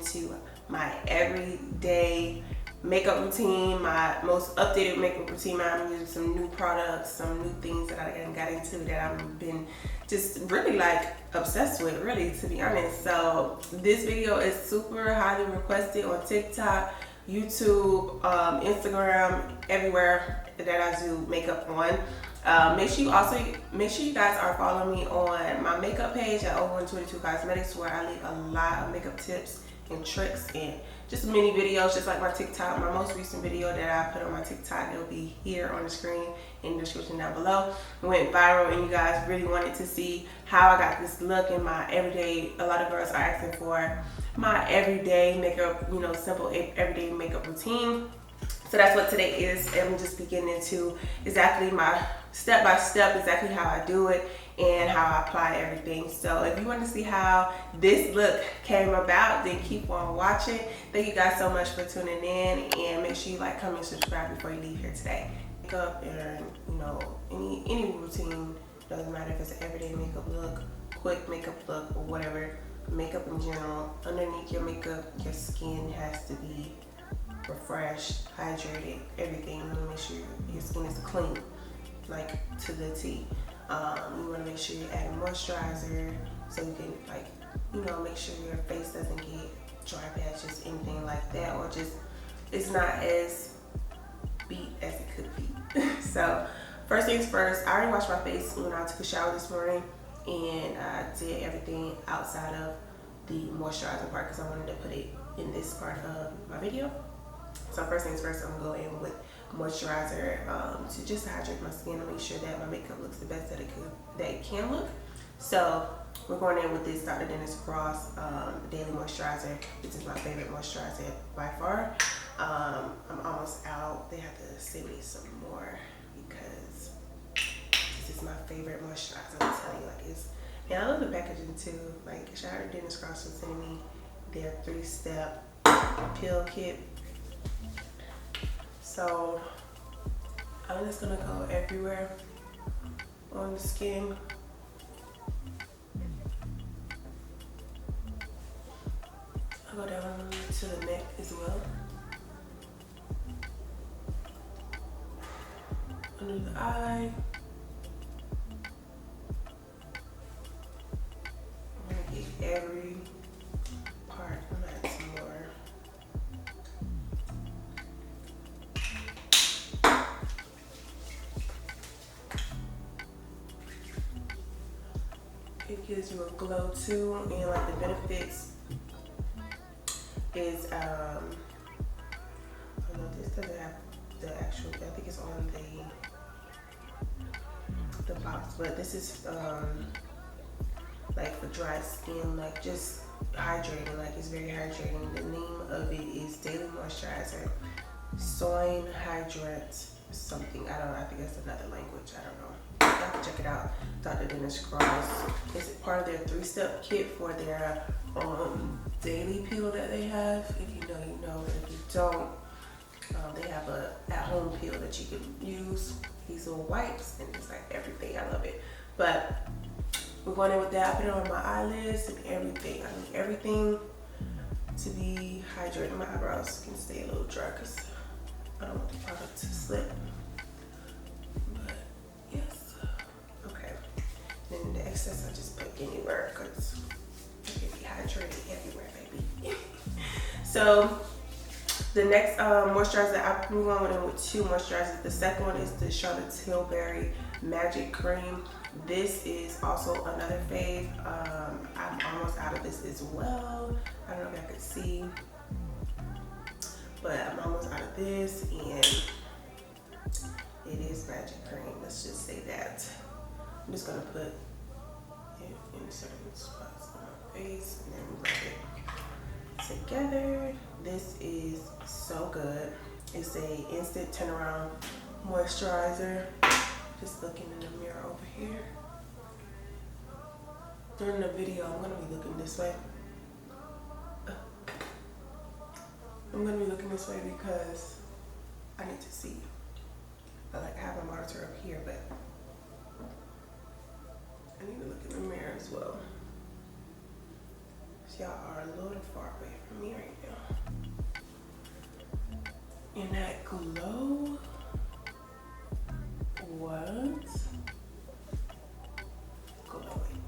into my everyday makeup routine, my most updated makeup routine. I'm using some new products, some new things that I got into that I've been just really like obsessed with, really, to be honest. So this video is super highly requested on TikTok, YouTube, Instagram, everywhere that I do makeup on. Make sure you guys are following me on my makeup page at Over 22 Cosmetics, where I leave a lot of makeup tips and tricks and just mini videos, just like my TikTok. My most recent video that I put on my TikTok, it'll be here on the screen in the description down below. It went viral and you guys really wanted to see how I got this look in my everyday. A lot of girls are asking for my everyday makeup, you know, simple everyday makeup routine. So that's what today is. I'm just beginning into exactly my step-by-step, exactly how I do it and how I apply everything. So if you want to see how this look came about, then keep on watching. Thank you guys so much for tuning in, and make sure you like, comment, subscribe before you leave here today. Makeup and, you know, any routine, doesn't matter if it's an everyday makeup look, quick makeup look, or whatever. Makeup in general, underneath your makeup, your skin has to be refreshed, hydrated, everything. You want to make sure your skin is clean, like to the T. You want to make sure you're adding moisturizer so you can, like, you know, make sure your face doesn't get dry patches, anything like that, or just it's not as beat as it could be. So first things first, I already washed my face when I took a shower this morning, and I did everything outside of the moisturizing part because I wanted to put it in this part of my video. So first things first, I'm going to go in with moisturizer to just hydrate my skin and make sure that my makeup looks the best that it can look. So we're going in with this Dr. Dennis Cross Daily Moisturizer. This is my favorite moisturizer by far. I'm almost out. They have to send me some more because this is my favorite moisturizer. I'm telling you, like, it's, and I love the packaging too. Like, shout out to Dennis Cross for sending me their 3-step peel kit. So I'm just gonna go everywhere on the skin. I'll go down to the neck as well. Under the eye. I'm gonna get every part. I'm gonna add some more. It gives you a glow too, and like the benefits is I don't know, this doesn't have the actual, I think it's on the box, but this is like for dry skin, like just hydrating, like it's very hydrating. The name of it is Daily Moisturizer Soin Hydrant something. I think that's another language, I don't know. You have to check it out. Dr. Dennis Cross. It's part of their 3-step kit for their daily peel that they have. If you know, you know. But if you don't, they have a at-home peel that you can use. These little wipes, and it's like everything. I love it. But we're going in with that. I put it on my eyelids and everything. I need everything to be hydrated. My eyebrows can stay a little dry because I don't want the product to slip. But yes, okay. Then the excess I just put anywhere because you can be hydrated everywhere, baby. So the next moisturizer, I'm going with 2 moisturizers. The second one is the Charlotte Tilbury Magic Cream. This is also another fave. I'm almost out of this as well. I don't know if I could see, but I'm almost out of this, and it is Magic Cream. Let's just say that. I'm just gonna put it in certain spots on my face and then rub it together. This is so good. It's a instant turnaround moisturizer. Just looking in the mirror over here. During the video, I'm gonna be looking this way. I'm gonna be looking this way because I need to see. I have a monitor up here, but I need to look in the mirror as well. Y'all are a little far away from me right now. And that glow was glowing.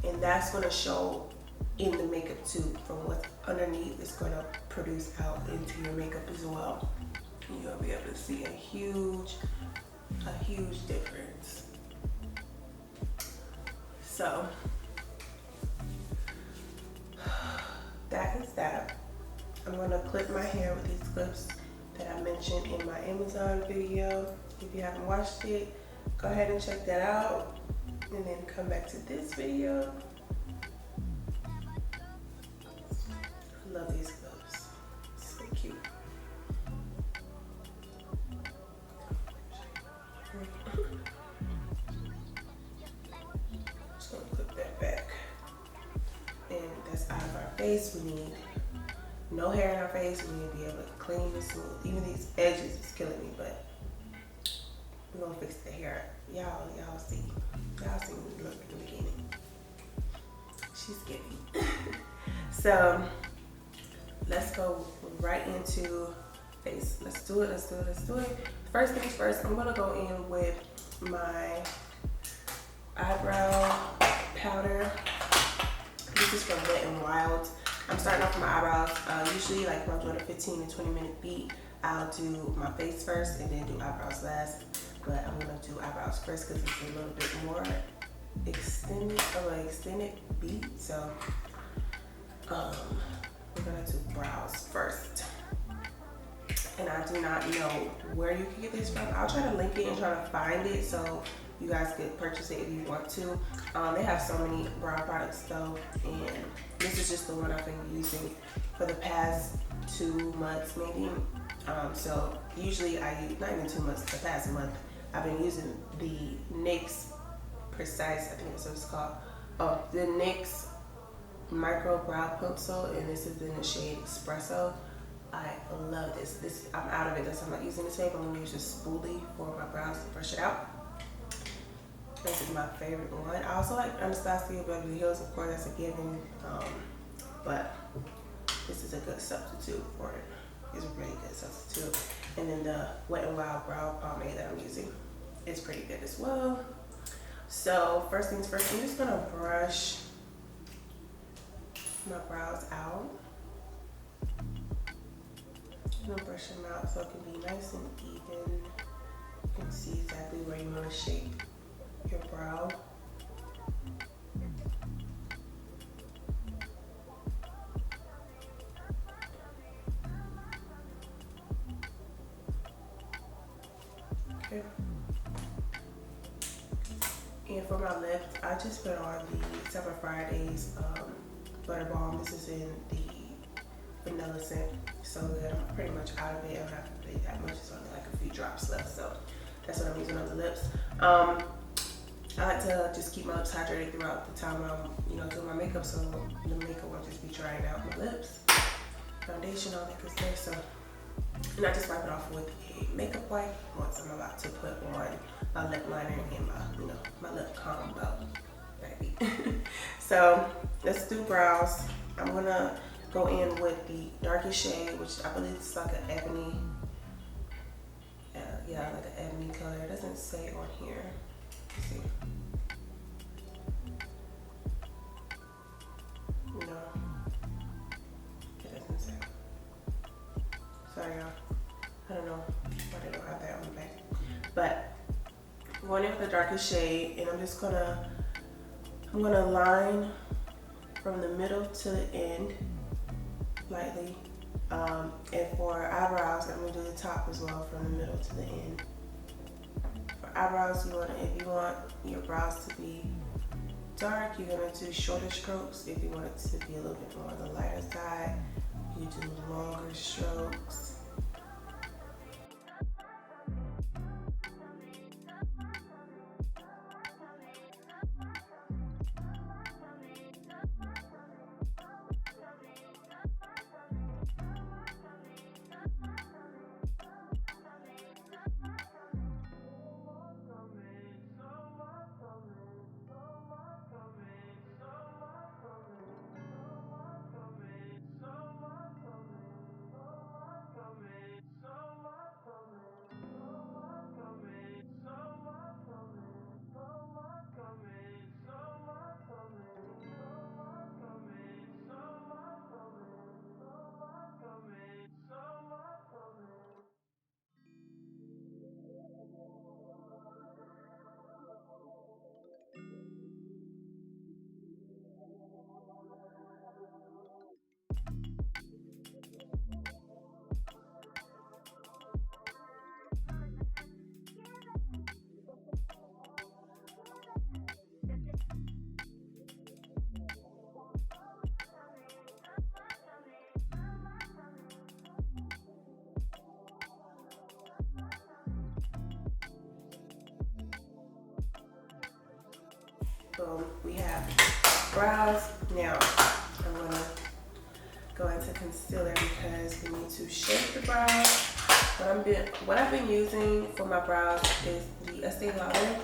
And that's gonna show in the makeup too. From what's underneath, it's gonna produce out into your makeup as well. You'll be able to see a huge difference. So that is that. I'm gonna clip my hair with these clips that I mentioned in my Amazon video. If you haven't watched it, go ahead and check that out, and then come back to this video. I love these clips, so cute. Just gonna clip that back. And that's out of our face. We need no hair in our face. We need to be able to clean and smooth. Even these edges is killing me, but we're gonna fix the hair. Y'all see me look in the beginning. She's giving. So let's go right into face. Let's do it. First things first, I'm gonna go in with my eyebrow powder. This is from Wet n Wild. I'm starting off with my eyebrows. Usually, like if I'm doing a 15 to 20 minute beat, I'll do my face first and then do eyebrows last. But I'm gonna do eyebrows first because it's a little bit more extended beat. So we're gonna do brows first. And I do not know where you can get this from. I'll try to link it and try to find it so you guys could purchase it if you want to. They have so many brow products though, and this is just the one I've been using for the past 2 months maybe. So usually I use, not even 2 months, the past month, I've been using the NYX Precise, I think that's what it's called. Oh, the NYX Micro Brow Pencil, and this is in the shade Espresso. I love this. I'm out of it, so I'm not using this tape. I'm gonna use a spoolie for my brows to brush it out. This is my favorite one. I also like Anastasia Beverly Hills, of course, that's a given. But this is a good substitute for it. It's a really good substitute. And then the Wet n Wild brow pomade that I'm using is pretty good as well. So first things first, I'm just gonna brush my brows out. I'm gonna brush them out so it can be nice and even. You can see exactly where you want to shape your brow. Okay. And for my lips, I just put on the Summer Fridays Butter Balm. This is in the vanilla scent. So good. I'm pretty much out of it. I don't have to pay that much. It's only like a few drops left. So that's what I'm using on the lips. I like to just keep my lips hydrated throughout the time I'm, doing my makeup, so the makeup won't just be drying out my lips. Foundation on it, so. And I just wipe it off with a makeup wipe once I'm about to put on my lip liner and my lip combo, baby. So let's do brows. I'm gonna go in with the darkest shade, which I believe is like an ebony. Yeah, like an ebony color. It doesn't say on here. Let's see. No, it doesn't say. Sorry, y'all. I don't know why they don't have that on the back. But I'm going in with the darkest shade, and I'm gonna line from the middle to the end lightly. And for eyebrows, I'm gonna do the top as well from the middle to the end. For eyebrows, if you want your brows to be dark, you're gonna do shorter strokes. If you want it to be a little bit more on the lighter side, you do longer strokes. Boom, we have brows. Now, I'm gonna go into concealer because we need to shape the brows. What I've been using for my brows is the Estee Lauder,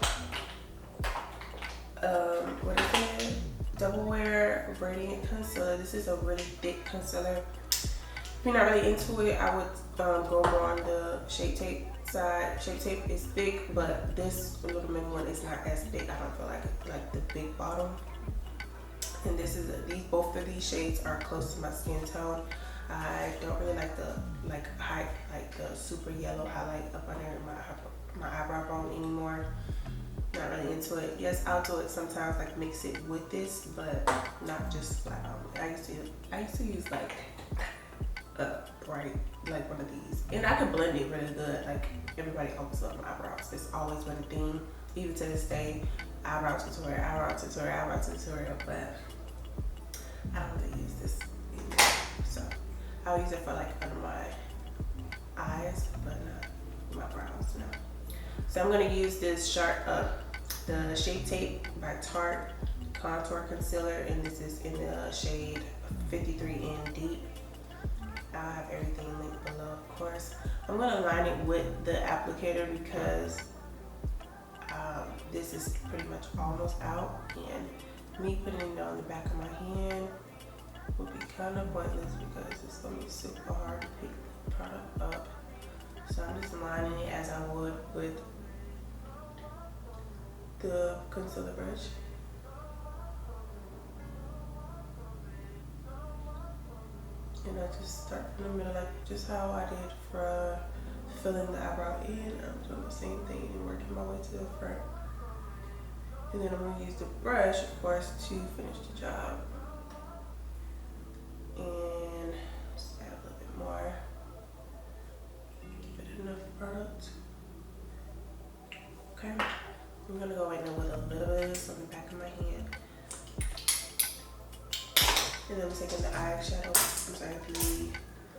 what is it? Double Wear Radiant Concealer. This is a really thick concealer. If you're not really into it, I would go more on the Shape Tape side. Shape Tape is thick, but this little mini one is not as thick. I don't feel like the big bottom. And this is both of these shades are close to my skin tone. I don't really like the the super yellow highlight up under my eyebrow bone anymore. Not really into it. Yes, I'll do it sometimes, like mix it with this, but not just flat on. I used to use like a bright, like one of these, and I can blend it really good. Like everybody always loves my eyebrows. It's always been a theme, even to this day. Eyebrow tutorial, eyebrow tutorial, eyebrow tutorial, but I don't really use this anymore. So I'll use it for like under my eyes, but not my brows, no. So I'm gonna use this the Shape Tape by Tarte Contour Concealer, and this is in the shade 53 in Deep. I'll have everything linked below, of course. I'm gonna line it with the applicator because this is pretty much almost out, and me putting it on the back of my hand would be kind of pointless because it's gonna be super hard to pick the product up. So I'm just lining it as I would with the concealer brush. And I just start from the middle, like just how I did for filling the eyebrow in. I'm doing the same thing and working my way to the front. And then I'm going to use the brush, of course, to finish the job. And just add a little bit more. Give it enough product. Okay. I'm going to go right now with a little bit of this on the back of my hand. And then I'm taking the the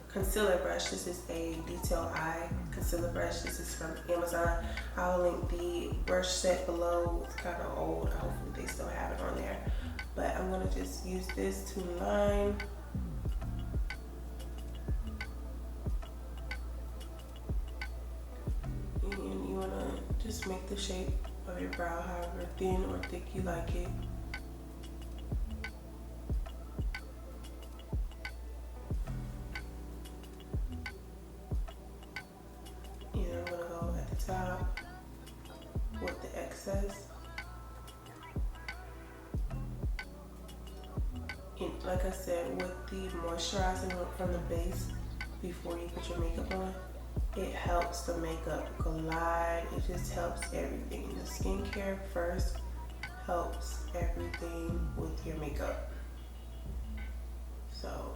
concealer brush. This is a detail eye concealer brush. This is from Amazon. I'll link the brush set below. It's kind of old. Hopefully they still have it on there. But I'm gonna just use this to line. And you wanna just make the shape of your brow however thin or thick you like it. Top with the excess, and like I said, with the moisturizing from the base before you put your makeup on, it helps the makeup glide. It just helps everything. The skincare first helps everything with your makeup. So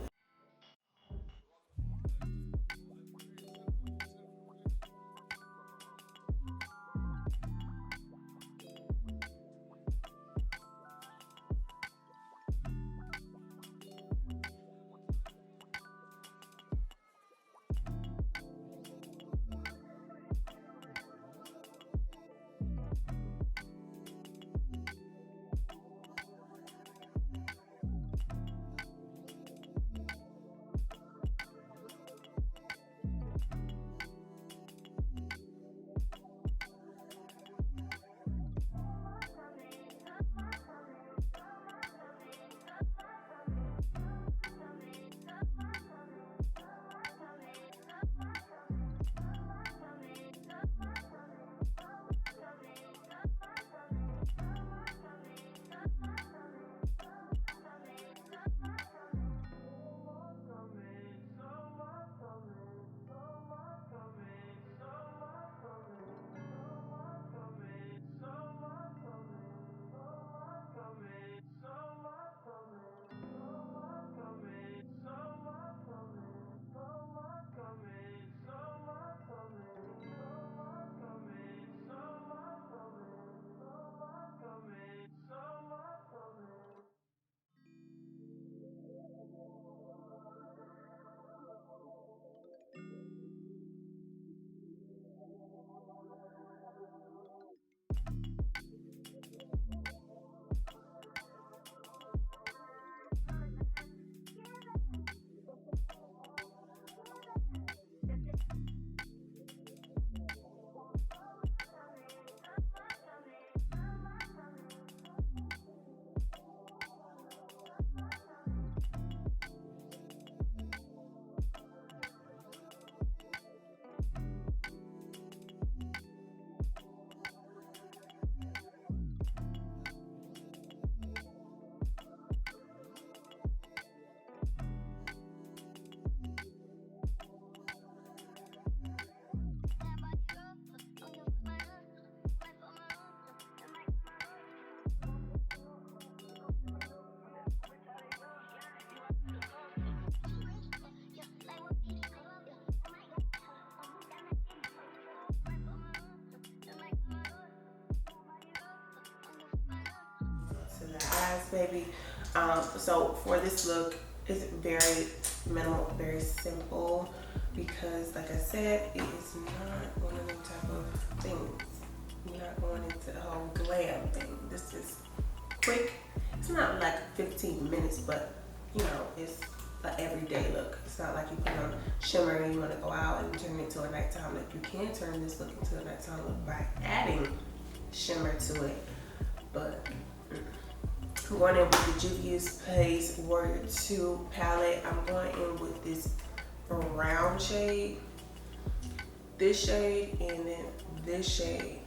baby. So for this look, it's very minimal, very simple, because like I said, it is not one of them type of things. You're not going into the whole glam thing. This is quick. It's not like 15 minutes, but you know, it's an everyday look. It's not like you put on shimmer and you want to go out and turn it into a nighttime look. You can turn this look into a nighttime look by adding shimmer to it, but I'm going in with the Juvia's Place Warrior 2 palette. I'm going in with this brown shade, this shade, and then this shade.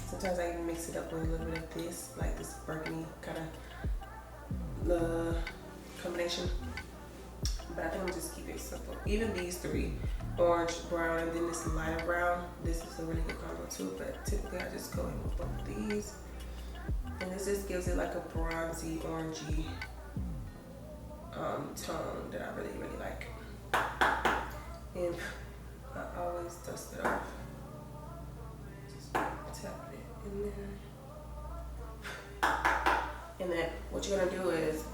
Sometimes I even mix it up with a little bit of this, like this burgundy kind of combination. But I think I'm just keep it simple. Even these three, orange, brown, and then this lighter brown, this is a really good combo too, but typically I just go in with both of these. And this just gives it like a bronzy, orangey tone that I really, really like. And I always dust it off. Just tap it in there. And then what you're gonna do is,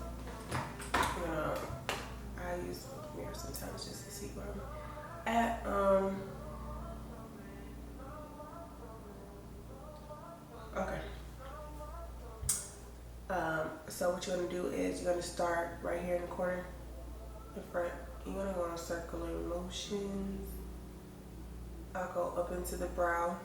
I use the mirror sometimes just to see where I'm at. Okay. So what you're gonna do is you're gonna start right here in the corner, in front. You're gonna go in circular motions. I'll go up into the brow.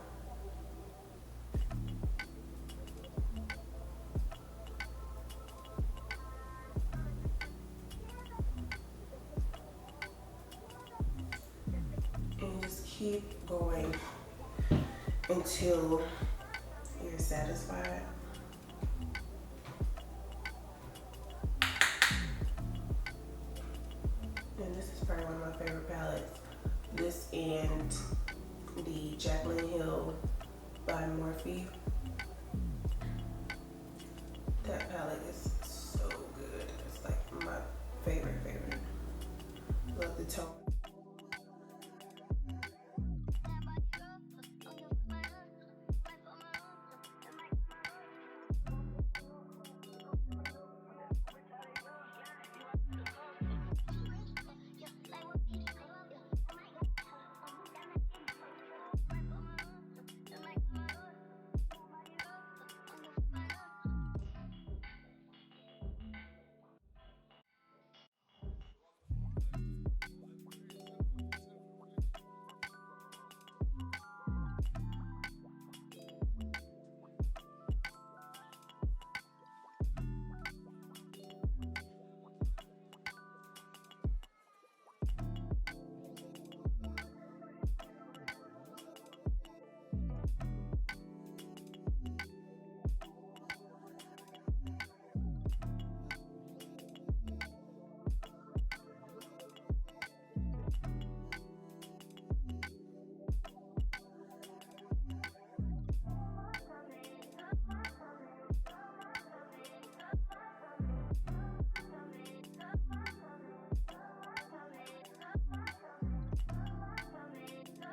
And just keep going until you're satisfied. And this is probably one of my favorite palettes. This and the Jaclyn Hill by Morphe. That palette is so good. It's like my favorite. Love the tone.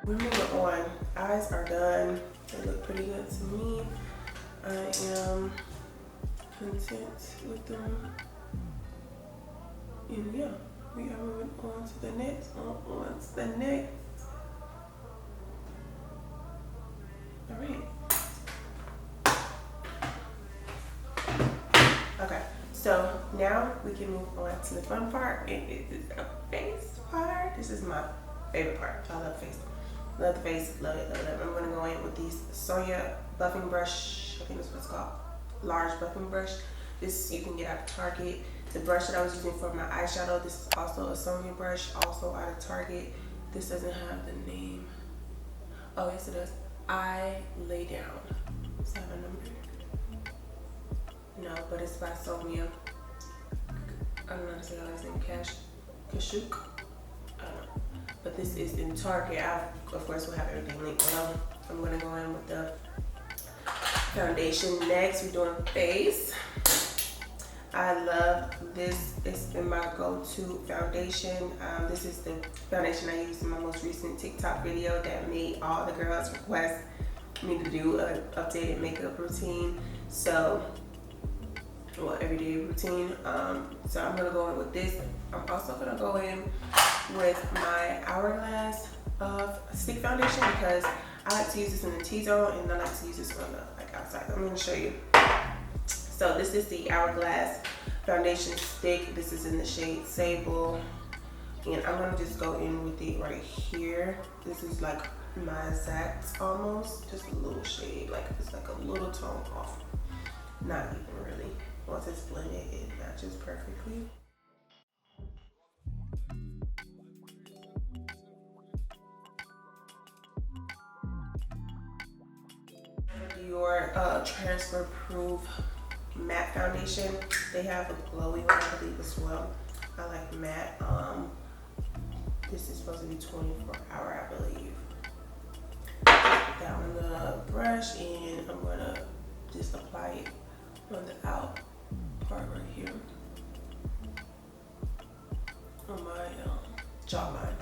We're moving on. Eyes are done. They look pretty good to me. I am content with them. And yeah, we are moving on to the next. All right. Okay, so now we can move on to the fun part, and it is the face part. This is my favorite part. I love face. Love the face, love it. I'm gonna go in with these Sonia buffing brush. I think that's what it's called. Large buffing brush. This you can get out of Target. The brush that I was using for my eyeshadow, this is also a Sony brush, also out of Target. This doesn't have the name. Oh, yes it does. I Lay Down. Does it have a number? No, but it's by Sonia. I don't know how to say her last name. Kashuk. I don't know. But this is in Target. I, of course, will have everything linked below. I'm gonna go in with the foundation next. We're doing face. I love this. It's been my go-to foundation. This is the foundation I used in my most recent TikTok video that made all the girls request me to do an updated makeup routine. So well, everyday routine. So I'm gonna go in with this. I'm also gonna go in with my Hourglass stick foundation because I like to use this in the T-zone and I like to use this on the like outside. I'm gonna show you. So this is the Hourglass foundation stick. This is in the shade Sable, and I'm gonna just go in with it right here. This is like my exact almost, just a little shade, like it's like a little tone off. Not even really. Once it's blended, it matches perfectly. Your transfer proof matte foundation. They have a glowy one, I believe, as well. I like matte. This is supposed to be 24-hour, I believe. That on the brush, and I'm gonna just apply it on the out part right here on my jawline.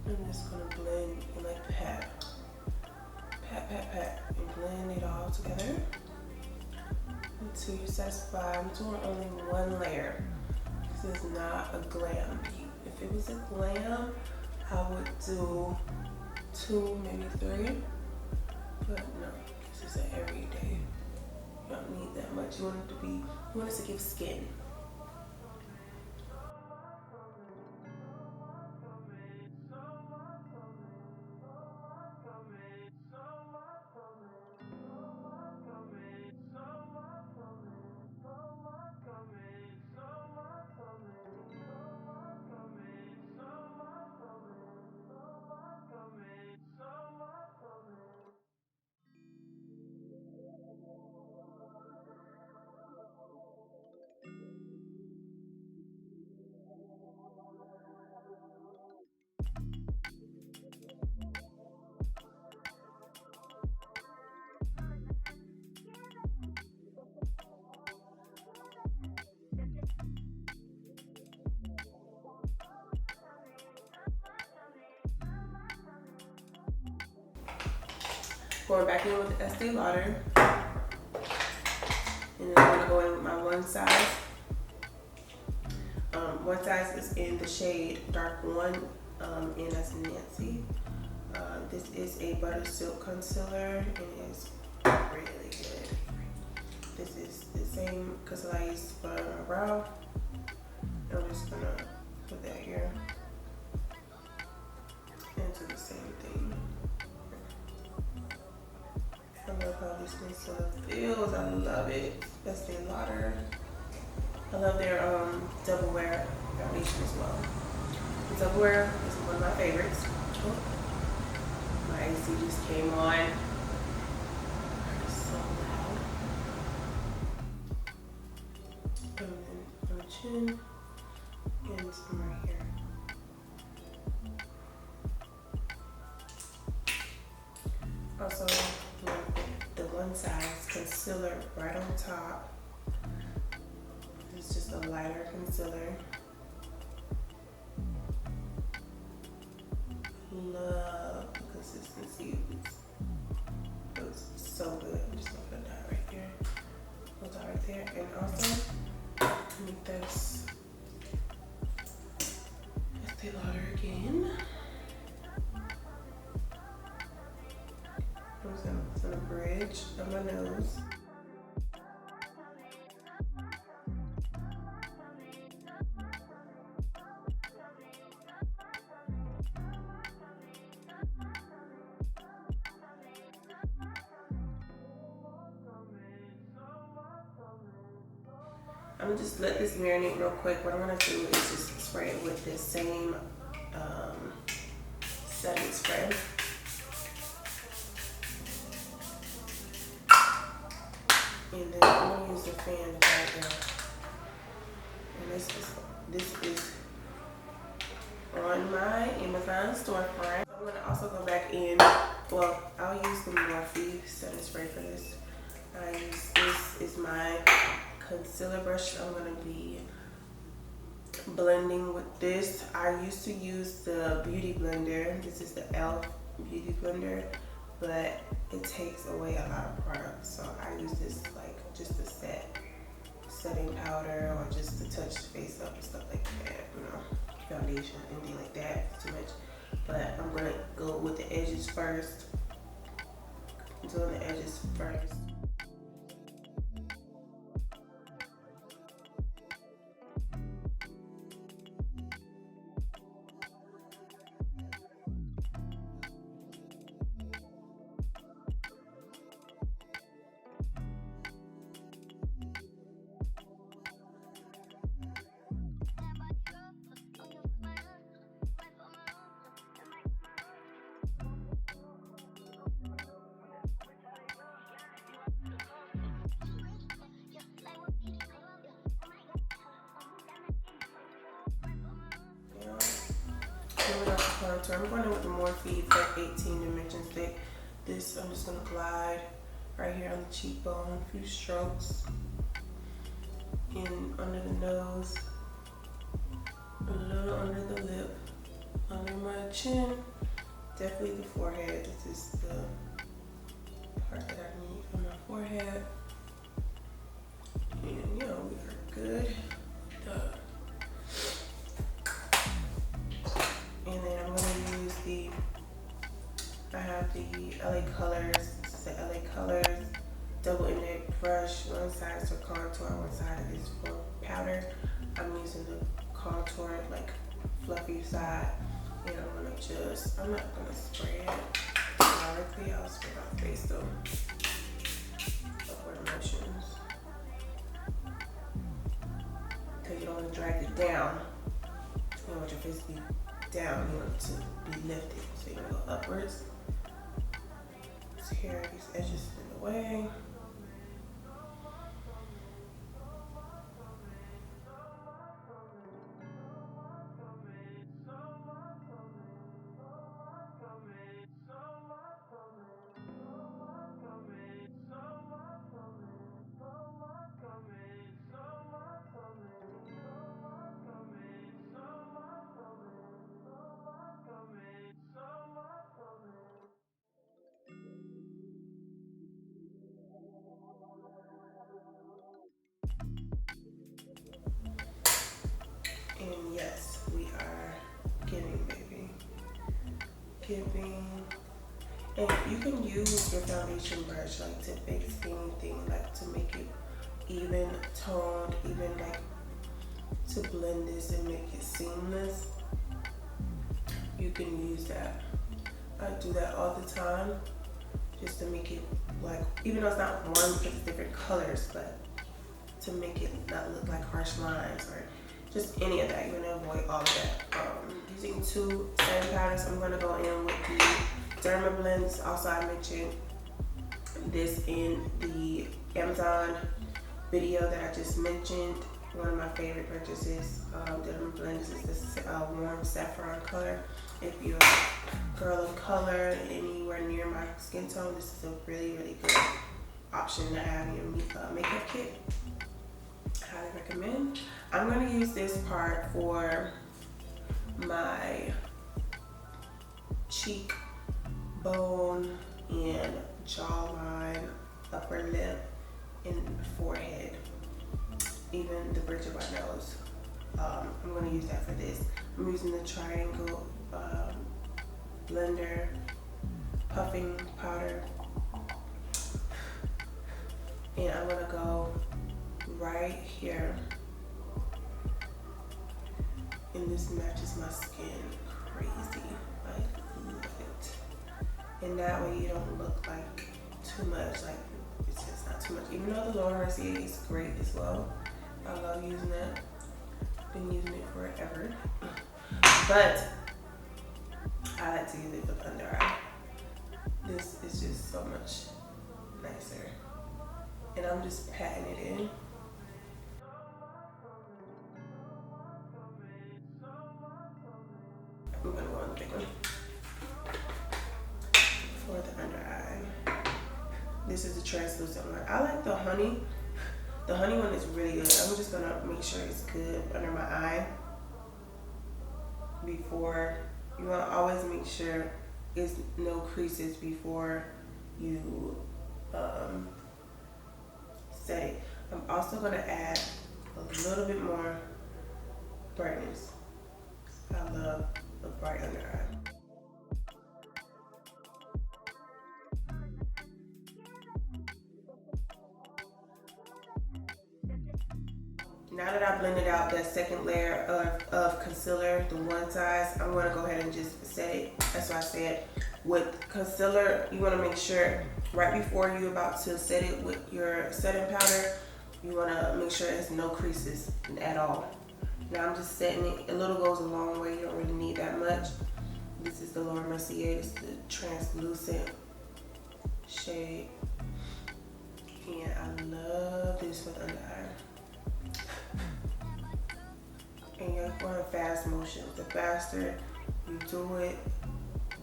I'm just gonna blend and like pat, and blend it all together until you're satisfied. I'm doing only one layer. This is not a glam. If it was a glam, I would do 2, maybe 3. But no, this is an everyday. You don't need that much. You want it to be, you want it to give skin. Going back in with the Estee Lauder, and then I'm gonna go in with my one size. One size is in the shade Dark 1, and that's Nancy. This is a butter silk concealer, and it's really good. This is the same concealer I use for my brow. I'm just gonna put that here and do the same thing. I love how this concealer feels. I love it. Estee Lauder. I love their double wear foundation as well. The double wear is one of my favorites. Oh, my AC just came on. It's so loud. And then on the chin and some right here. Also, the one size concealer right on top. It's just a lighter concealer. Love the consistency of this. It was so good. I'm just gonna put that right there. Put that right there. And also, I think that's Estee Lauder again. I'm just gonna put on a bridge on my nose. I'm gonna just let this marinate real quick. What I'm gonna do is just spray it with this same setting spray. And then I'm gonna use the fan right now. And this is on my Amazon storefront. I'm gonna also go back in. Well, I'll use the Morphe setting spray for this. This is my concealer brush. I'm gonna be blending with this. I used to use the beauty blender. This is the e.l.f. beauty blender, but it takes away a lot of product. So I use this like just a setting powder or just to touch the face up and stuff like that, you know, foundation, anything like that, too much. But I'm gonna go with the edges first. Doing the edges first. Contour. I'm going in with the Morphe Fat 18 Dimension Stick. This I'm just going to glide right here on the cheekbone, a few strokes, in under the nose, a little under the lip, under my chin, definitely the forehead. This is the part that I need for my forehead. And you know, we are good. And then I'm going to use I have the LA Colors. This is the LA Colors double ended brush. One side is for contour, one side is for powder. I'm using the contour, like fluffy side. And I'm not going to spray it directly. I'll spray my face though. Upward motions. Because you don't want to drag it down. You don't want your face to be down, you want it to be lifted. So you're gonna go upwards. So here are these edges in the way. And yes, we are giving, baby. Giving. And you can use your foundation brush like to fix anything, like to make it even toned, even like to blend this and make it seamless. You can use that. I do that all the time just to make it like, even though it's not one because it's different colors, but to make it not look like harsh lines or just any of that. You're gonna avoid all of that. Using two setting powders, I'm gonna go in with the Derma Blends. Also, I mentioned this in the Amazon video that I just mentioned. One of my favorite purchases, Derma Blends, is this warm saffron color. If you're a girl of color anywhere near my skin tone, this is a really, really good option to have in your makeup kit. Highly recommend. I'm going to use this part for my cheek bone and jawline, upper lip, and forehead, even the bridge of my nose. I'm going to use that for this. I'm using the triangle blender puffing powder, and I'm going to go right here, and this matches my skin crazy. I love it. And that way you don't look like too much, like it's just not too much. Even though the Laura Mercier is great as well, I love using that. Been using it forever, but I like to use it for the under eye. This is just so much nicer, and I'm just patting it in. I'm gonna go on the big one for the under eye. This is the translucent one. I like the honey. The honey one is really good. I'm just gonna make sure it's good under my eye before. You wanna always make sure is no creases before you set it. I'm also gonna add a little bit more brightness. I love a bright under eye. Now that I blended out that second layer of concealer, the one size, I'm gonna go ahead and just set it. That's why I said with concealer, you wanna make sure right before you're about to set it with your setting powder, you wanna make sure it has no creases at all. Now I'm just setting it. A little goes a long way. You don't really need that much. This is the Laura Mercier. It's the translucent shade. And I love this for the under eye. And you're going fast motion. The faster you do it,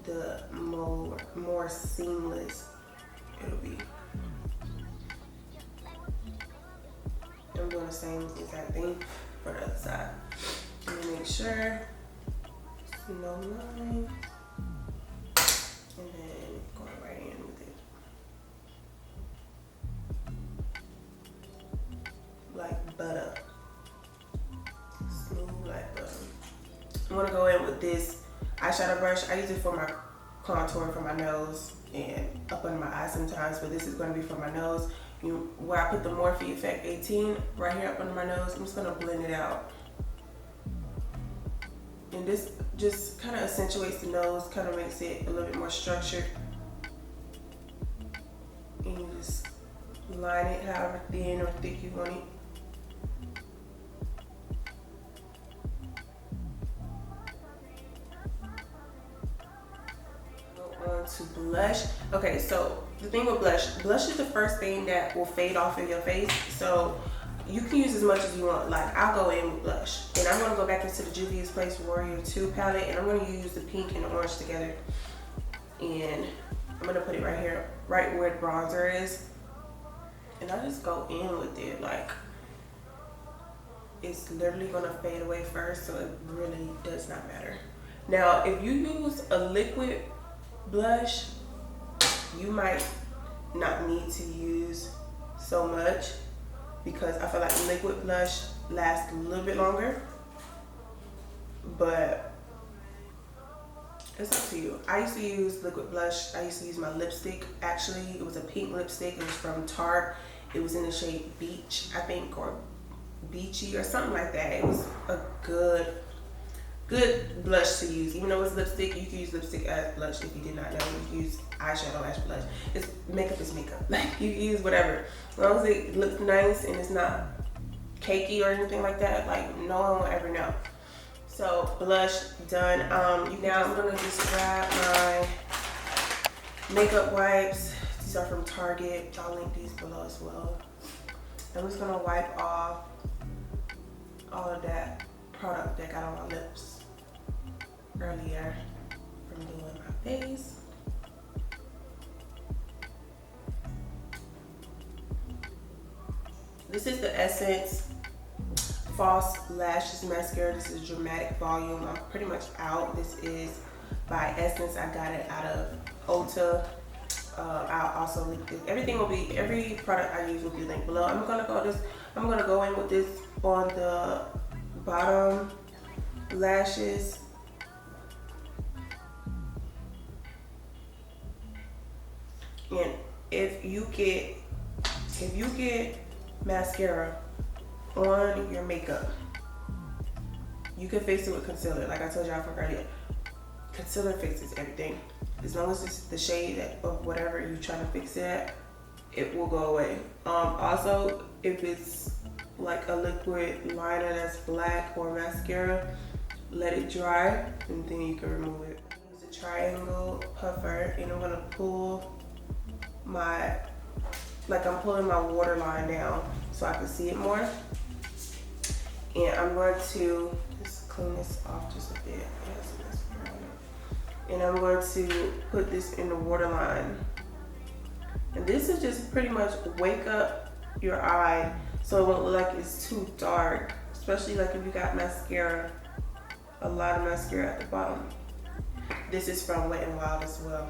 the more seamless it'll be. I'm doing the same exact thing for the other side. Let me make sure no lines, and then going right in with it like butter, smooth like butter. I'm gonna go in with this eyeshadow brush. I use it for my contour for my nose and up under my eyes sometimes, but this is gonna be for my nose. Where I put the Morphe Effect 18 right here up under my nose, I'm just gonna blend it out. And this just kind of accentuates the nose, kind of makes it a little bit more structured. And you just line it however thin or thick you want it. To blush. Okay, so the thing with blush is the first thing that will fade off of your face. So you can use as much as you want. Like I'll go in with blush, and I'm gonna go back into the Juvia's Place Warrior 2 palette, and I'm gonna use the pink and the orange together. And I'm gonna put it right here, right where the bronzer is. And I just go in with it. Like it's literally gonna fade away first, so it really does not matter. Now, if you use a liquid blush, you might not need to use so much because I feel like liquid blush lasts a little bit longer, but it's up to you. I used to use liquid blush. I used to use my lipstick. Actually, it was a pink lipstick. It was from Tarte. It was in the shade Beach, I think, or Beachy or something like that. It was a good blush to use. Even though it's lipstick, you can use lipstick as blush if you did not know. You can use eyeshadow as blush. Makeup is makeup. Like you can use whatever. As long as it looks nice and it's not cakey or anything like that, like no one will ever know. So blush done. Now I'm gonna just grab my makeup wipes. These are from Target. I'll link these below as well. I'm just gonna wipe off all of that product that got on my lips earlier from doing my face. This is the Essence False Lashes Mascara. This is Dramatic Volume. I'm pretty much out. This is by Essence. I got it out of Ulta. I'll also link this. Every product I use will be linked below. I'm gonna go in with this on the bottom lashes. And if you get mascara on your makeup, you can fix it with concealer. Like I told y'all from earlier, concealer fixes everything. As long as it's the shade of whatever you're trying to fix it at, it will go away. Also, if it's like a liquid liner that's black or mascara, let it dry and then you can remove it. Use a triangle puffer, and I'm gonna pull I'm pulling my waterline down so I can see it more. And I'm going to just clean this off just a bit. And I'm going to put this in the waterline. And this is just pretty much wake up your eye so it won't look like it's too dark, especially like if you got mascara, a lot of mascara at the bottom. This is from Wet n Wild as well.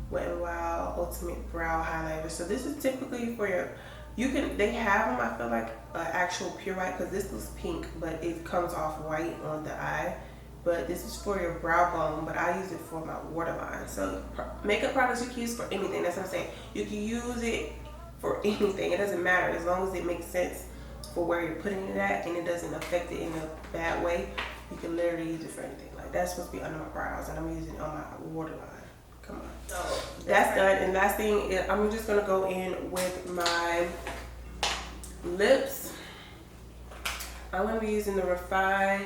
Wet n Wild Ultimate Brow Highlighter. So this is typically for your, they have them, I feel like, actual pure white, because this was pink, but it comes off white on the eye. But this is for your brow bone, but I use it for my waterline. So makeup products you can use for anything. That's what I'm saying. You can use it for anything. It doesn't matter, as long as it makes sense for where you're putting it at and it doesn't affect it in a bad way. You can literally use it for anything. Like, that's supposed to be under my brows, and I'm using it on my waterline. Come on. So that's done. And last thing is, I'm just gonna go in with my lips. I'm gonna be using the Refi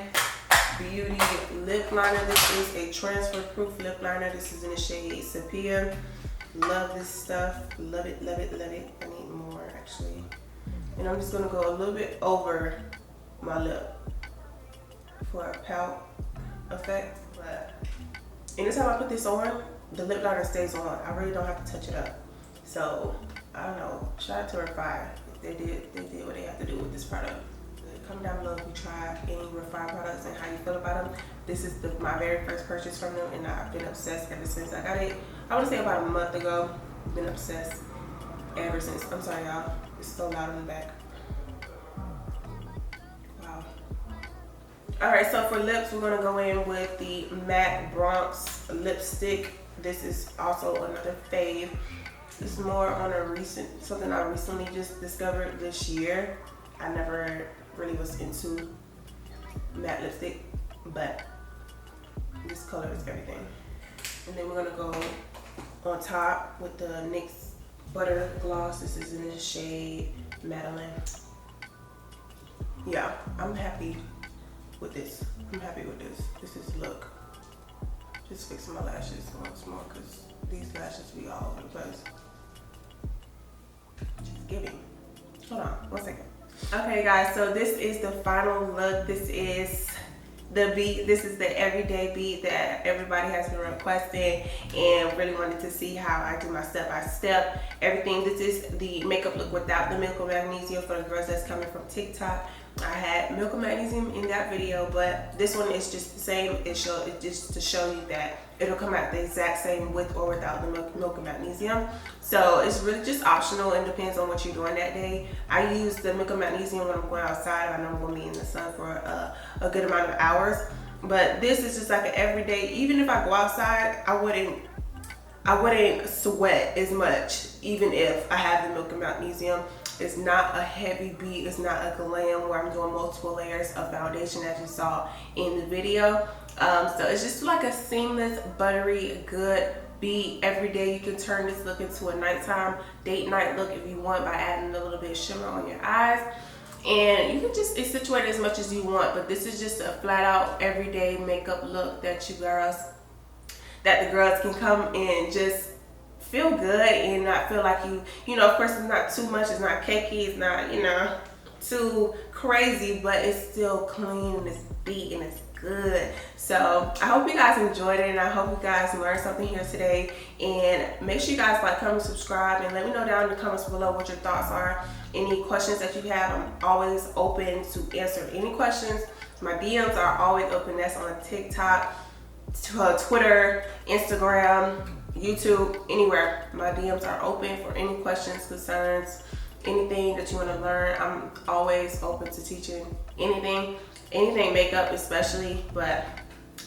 Beauty lip liner. This is a transfer proof lip liner. This is in the shade Sepia. Love this stuff. Love it, love it, love it. I need more actually. And I'm just gonna go a little bit over my lip for a pout effect. But anytime I put this on, the lip liner stays on. I really don't have to touch it up. So I don't know. Shout out to Refi. They did what they have to do with this product. Comment down below if you tried any Refi products and how you feel about them. This is my very first purchase from them, and I've been obsessed ever since I got it. I want to say about a month ago. Been obsessed ever since. I'm sorry, y'all. It's so loud in the back. Wow. Alright, so for lips, we're going to go in with the Matte Bronx lipstick. This is also another fave. It's more on something I recently just discovered this year. I never really was into matte lipstick, but this color is everything. And then we're gonna go on top with the NYX Butter Gloss. This is in the shade Madeline. Yeah, I'm happy with this. I'm happy with this. This is look. Just fixing my lashes once more, because these lashes be all over the place. Just giving. Hold on, 1 second. Okay guys, so this is the final look. This is the beat. This is the everyday beat that everybody has been requesting and really wanted to see how I do my step-by-step everything. This is the makeup look without the milk and magnesium for the girls that's coming from TikTok. I had milk and magnesium in that video, but this one is just the same. It's just to show you that it'll come out the exact same with or without the milk and magnesium. So it's really just optional and depends on what you're doing that day. I use the milk and magnesium when I'm going outside. I know I'm going to be in the sun for a good amount of hours. But this is just like an everyday. Even if I go outside, I wouldn't sweat as much, even if I have the milk and magnesium. It's not a heavy beat. It's not a glam where I'm doing multiple layers of foundation as you saw in the video. So it's just like a seamless, buttery, good beat. Every day you can turn this look into a nighttime date night look if you want by adding a little bit of shimmer on your eyes. And you can just accentuate it as much as you want, but this is just a flat out everyday makeup look that the girls can come and just feel good and not feel like you know, of course it's not too much, it's not cakey, it's not, you know, too crazy, but it's still clean and it's beat and it's good. So I hope you guys enjoyed it, and I hope you guys learned something here today. And make sure you guys like, comment, subscribe, and let me know down in the comments below what your thoughts are. Any questions that you have, I'm always open to answer any questions. My DMs are always open. That's on TikTok, Twitter, Instagram, YouTube, anywhere. My DMs are open for any questions, concerns, anything that you want to learn. I'm always open to teaching anything makeup especially. But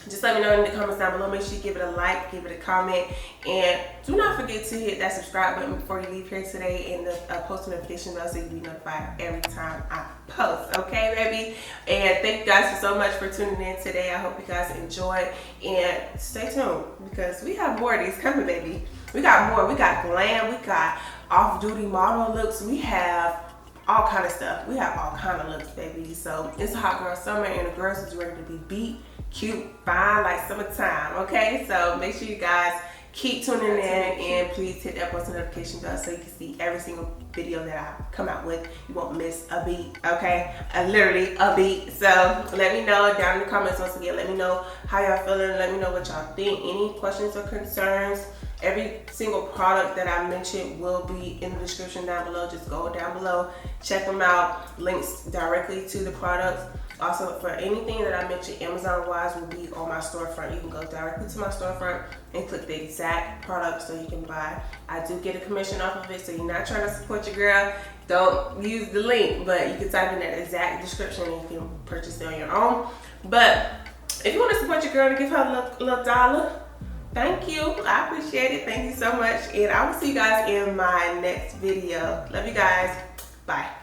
just let me know in the comments down below. Make sure you give it a like, give it a comment, and do not forget to hit that subscribe button before you leave here today, and the post notification bell so you can be notified every time I post. Okay, baby? And thank you guys so much for tuning in today. I hope you guys enjoyed, and stay tuned because we have more of these coming, baby. We got more. We got glam. We got off-duty model looks. We have all kind of stuff. We have all kind of looks, baby. So it's a hot girl summer, and the girls is ready to be beat, cute, fine, like summertime. Okay, so make sure you guys keep tuning in, and please hit that post notification bell so you can see every single video that I come out with. You won't miss a beat. Okay, literally a beat. So let me know down in the comments once again. Let me know how y'all feeling. Let me know what y'all think. Any questions or concerns, Every single product that I mentioned will be in the description down below. Just go down below, check them out. Links directly to the products. Also, for anything that I mentioned Amazon wise will be on my storefront. You can go directly to my storefront and click the exact product so you can buy. I do get a commission off of it, so you're not trying to support your girl. Don't use the link, but you can type in that exact description and you can purchase it on your own. But if you want to support your girl and give her a little dollar, thank you. I appreciate it. Thank you so much. And I will see you guys in my next video. Love you guys. Bye.